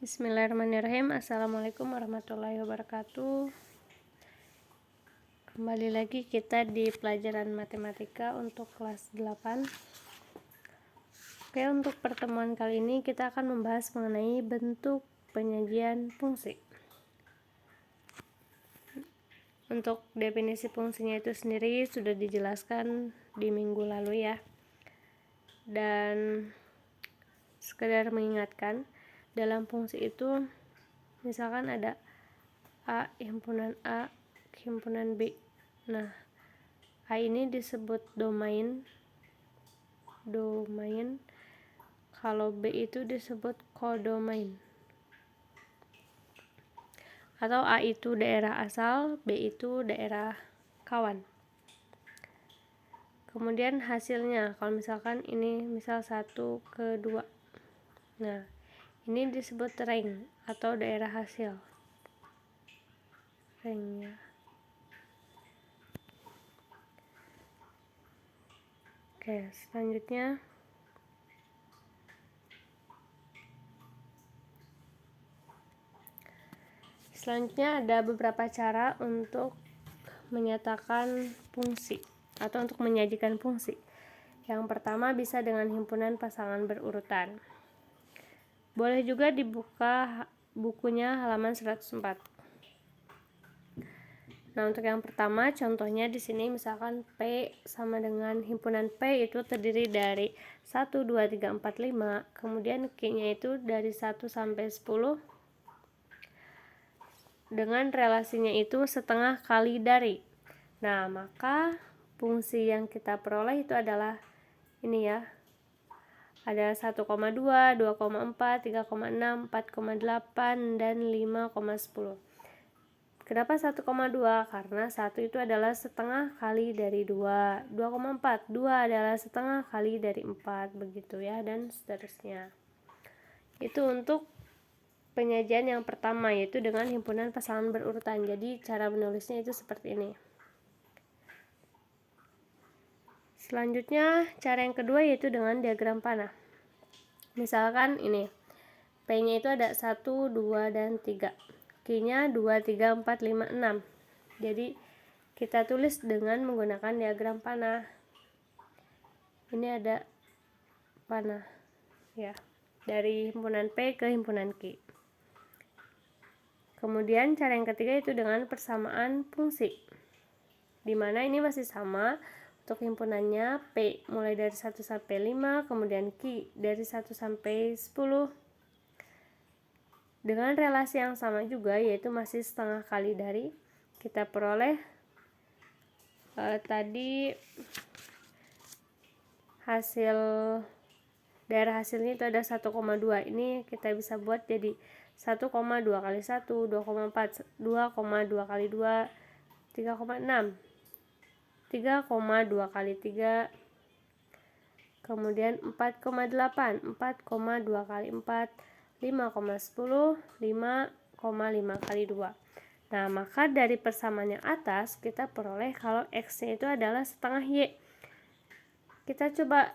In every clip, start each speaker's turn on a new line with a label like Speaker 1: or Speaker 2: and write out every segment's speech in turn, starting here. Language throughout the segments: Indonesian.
Speaker 1: Bismillahirrahmanirrahim. Assalamualaikum warahmatullahi wabarakatuh. Kembali lagi kita di pelajaran matematika untuk kelas 8. Oke, untuk pertemuan kali ini kita akan membahas mengenai bentuk penyajian fungsi. Untuk definisi fungsinya itu sendiri sudah dijelaskan di minggu lalu ya. Dan sekedar mengingatkan, dalam fungsi itu misalkan ada A, himpunan B. Nah, A ini disebut domain. Kalau B itu disebut kodomain. Atau A itu daerah asal, B itu daerah kawan. Kemudian hasilnya, kalau misalkan ini misal 1 ke 2. Nah, ini disebut rank atau daerah hasil. Ranknya. Oke, selanjutnya ada beberapa cara untuk menyatakan fungsi atau untuk menyajikan fungsi. Yang pertama bisa dengan himpunan pasangan berurutan. Boleh juga dibuka bukunya halaman 104. Nah, untuk yang pertama contohnya di sini misalkan P sama dengan himpunan P itu terdiri dari 1, 2, 3, 4, 5. Kemudian Q-nya itu dari 1 sampai 10. Dengan relasinya itu setengah kali dari. Nah, maka fungsi yang kita peroleh itu adalah ini ya. Ada 1,2, 2,4, 3,6, 4,8, dan 5,10. Kenapa 1,2? Karena 1 itu adalah setengah kali dari 2. 2,4, 2 adalah setengah kali dari 4, begitu ya, dan seterusnya. Itu untuk penyajian yang pertama, yaitu dengan himpunan pasangan berurutan. Jadi cara menulisnya itu seperti ini. Selanjutnya, cara yang kedua yaitu dengan diagram panah. Misalkan ini, P-nya itu ada 1, 2, dan 3. Q-nya 2, 3, 4, 5, 6. Jadi, kita tulis dengan menggunakan diagram panah. Ini ada panah, ya, dari himpunan P ke himpunan Q. Kemudian, cara yang ketiga itu dengan persamaan fungsi. Dimana ini masih sama. Untuk himpunannya P mulai dari 1 sampai 5, kemudian Q dari 1 sampai 10. Dengan relasi yang sama juga, yaitu masih setengah kali dari. Kita peroleh tadi hasil daerah hasilnya itu ada 1,2. Ini kita bisa buat jadi 1,2 kali 1, 2,4, 2,2 kali 2, 3,6. 3,2 kali 3, kemudian 4,8, 4,2 kali 4, 5,10, 5,5 kali 2. Nah, maka dari persamaan yang atas kita peroleh kalau X-nya itu adalah setengah Y. Kita coba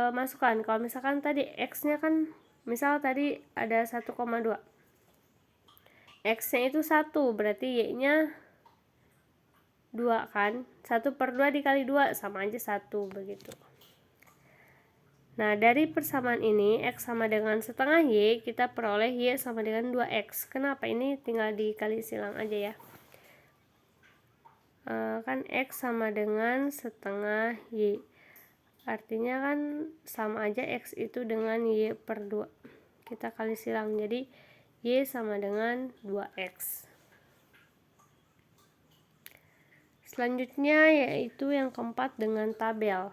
Speaker 1: masukkan, kalau misalkan tadi X-nya kan, misal tadi ada 1,2. X-nya itu 1, berarti Y-nya 2 kan. 1 per 2 dikali 2 sama aja 1, begitu. Nah, dari persamaan ini X sama dengan setengah Y, kita peroleh Y sama dengan 2X. Kenapa? Ini tinggal dikali silang aja ya. Kan X sama dengan setengah Y, artinya kan sama aja X itu dengan Y per 2. Kita kali silang, jadi Y sama dengan 2X. Selanjutnya yaitu yang keempat dengan tabel.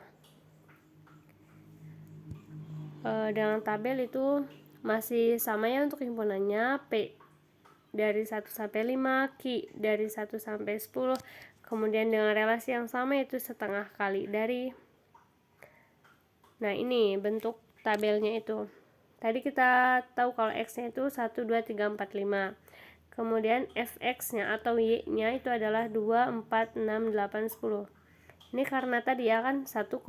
Speaker 1: Dengan tabel itu masih sama ya untuk himpunannya. P dari 1 sampai 5, Q dari 1 sampai 10. Kemudian dengan relasi yang sama itu setengah kali dari. Nah, ini bentuk tabelnya itu. Tadi kita tahu kalau X-nya itu 1, 2, 3, 4, 5. Kemudian Fx-nya atau Y-nya itu adalah 2, 4, 6, 8, 10. Ini karena tadi ya kan 1,2,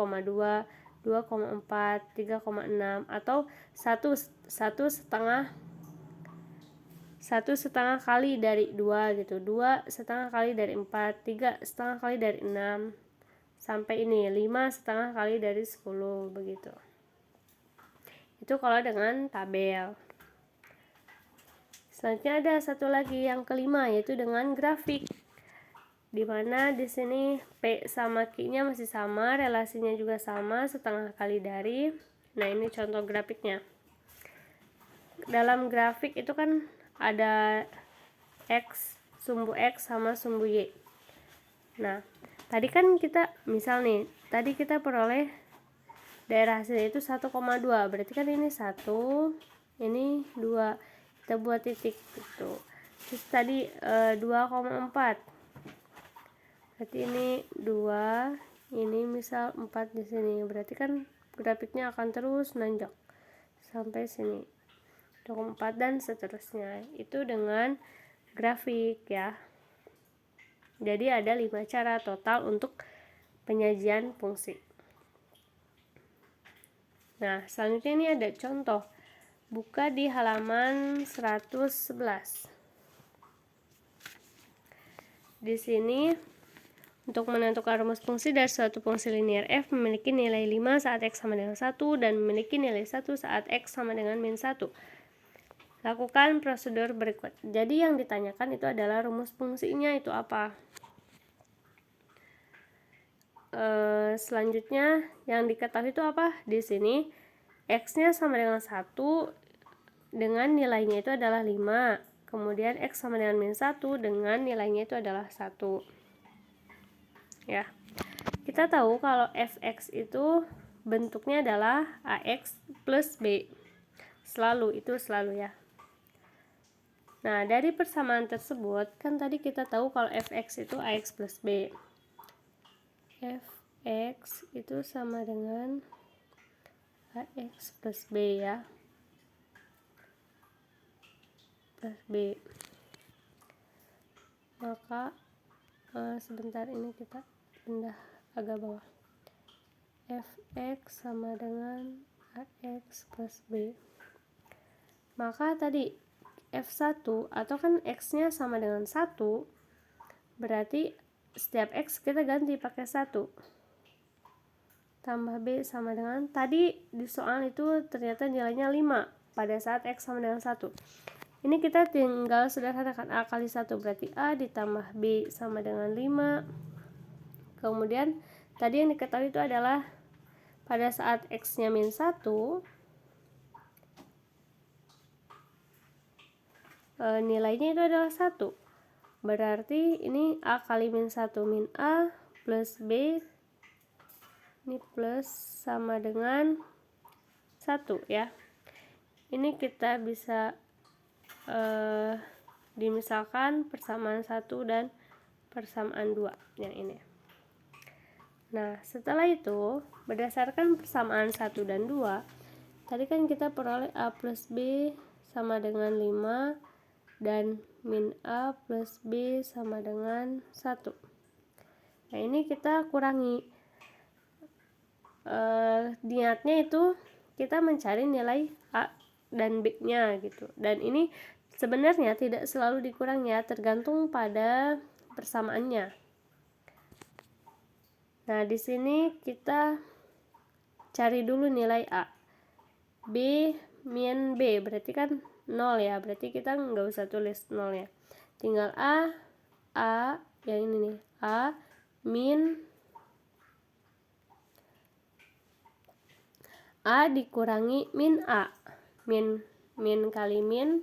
Speaker 1: 2,4, 3,6, atau 1 setengah 1/2 kali dari 2 gitu, 2/2 kali dari 4, 3/2 kali dari 6, sampai ini 5/2 kali dari 10 begitu. Itu kalau dengan tabel. Selanjutnya ada satu lagi yang kelima, yaitu dengan grafik. Dimana di sini P sama Q-nya masih sama, relasinya juga sama, 1/2 kali dari. Nah, ini contoh grafiknya. Dalam grafik itu kan ada X, sumbu X sama sumbu Y. Nah, tadi kan kita misal nih, tadi kita peroleh daerah hasilnya itu 1,2, berarti kan ini 1, ini 2, kita buat titik gitu. Terus tadi 2,4, berarti ini 2, ini misal 4 di sini, berarti kan grafiknya akan terus nanjak sampai sini 2,4 dan seterusnya. Itu dengan grafik ya. Jadi ada 5 cara total untuk penyajian fungsi. Nah, selanjutnya ini ada contoh. Buka di halaman 111. Di sini untuk menentukan rumus fungsi dari suatu fungsi linear f memiliki nilai 5 saat x sama dengan 1 dan memiliki nilai 1 saat x sama dengan min 1. Lakukan prosedur berikut. Jadi yang ditanyakan itu adalah rumus fungsinya itu apa. Selanjutnya yang diketahui itu apa? Di sini x-nya sama dengan 1 dengan nilainya itu adalah 5. Kemudian x sama dengan min 1 dengan nilainya itu adalah 1. Ya. Kita tahu kalau fx itu bentuknya adalah ax plus b. Itu selalu ya. Nah, dari persamaan tersebut kan tadi kita tahu kalau fx itu ax plus b. Fx itu sama dengan ax plus b ya. Plus b. Maka sebentar ini kita pindah agak bawah. Fx sama dengan ax plus b. Maka tadi F1 atau kan x-nya sama dengan 1, berarti setiap x kita ganti pakai 1. Tambah b sama dengan, tadi di soal itu ternyata nilainya 5 pada saat x sama dengan 1. Ini kita tinggal sederhanakan a kali 1, berarti a ditambah b sama dengan 5. Kemudian tadi yang diketahui itu adalah pada saat x-nya min 1, nilainya itu adalah 1. Berarti ini a kali min 1 min a plus b, ini plus sama dengan 1 ya. Ini kita bisa dimisalkan persamaan 1 dan persamaan 2 yang ini. Nah, setelah itu berdasarkan persamaan 1 dan 2, tadi kan kita peroleh a plus b sama dengan 5 dan min a plus b sama dengan 1. Nah, ini kita kurangi. Niatnya itu kita mencari nilai a dan b nya gitu. Dan ini sebenarnya tidak selalu dikurangi ya, tergantung pada persamaannya. Nah, di sini kita cari dulu nilai a. B min b berarti kan 0 ya, berarti kita nggak usah tulis 0 ya. Tinggal a yang ini nih, a min a dikurangi min a. Min kali min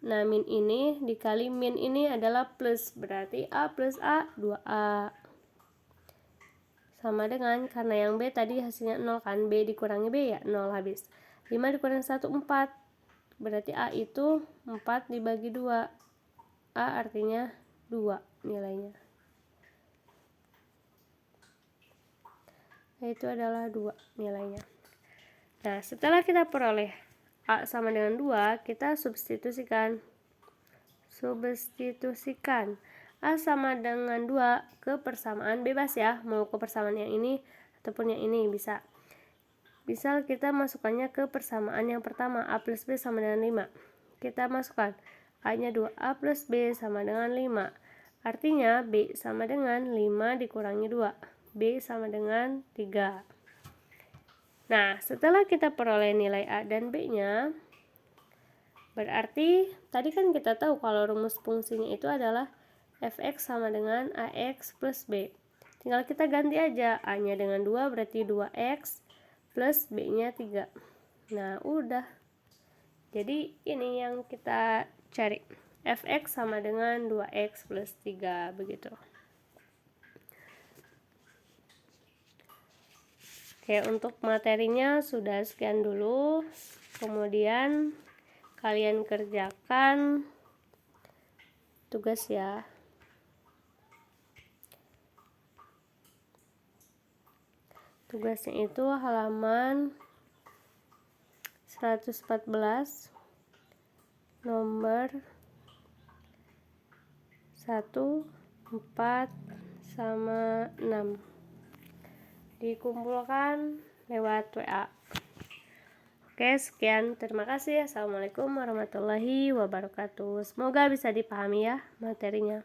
Speaker 1: nah min ini dikali min ini adalah plus, berarti a plus a 2a sama dengan, karena yang b tadi hasilnya 0 kan, b dikurangi b ya 0 habis. 5 dikurangi 1 4, berarti a itu 4 dibagi 2, a artinya 2 nilainya. Nah, itu adalah 2 nilainya. Nah, setelah kita peroleh a sama dengan 2, kita substitusikan a sama dengan 2 ke persamaan bebas ya, mau ke persamaan yang ini ataupun yang ini bisa. Misal kita masukkannya ke persamaan yang pertama, A plus B sama dengan 5. Kita masukkan A-nya 2, A plus B sama dengan 5. Artinya B sama dengan 5 dikurangi 2. B sama dengan 3. Nah, setelah kita peroleh nilai A dan B-nya, berarti tadi kan kita tahu kalau rumus fungsinya itu adalah fx sama dengan ax plus b. Tinggal kita ganti aja, A-nya dengan 2 berarti 2x plus B-nya 3. Nah, udah. Jadi ini yang kita cari. Fx sama dengan 2x plus 3, begitu. Oke, untuk materinya sudah sekian dulu. Kemudian kalian kerjakan tugas ya. Tugasnya itu halaman 114, nomor 1, 4, sama 6. Dikumpulkan lewat WA. Oke, sekian. Terima kasih. Assalamualaikum warahmatullahi wabarakatuh. Semoga bisa dipahami ya materinya.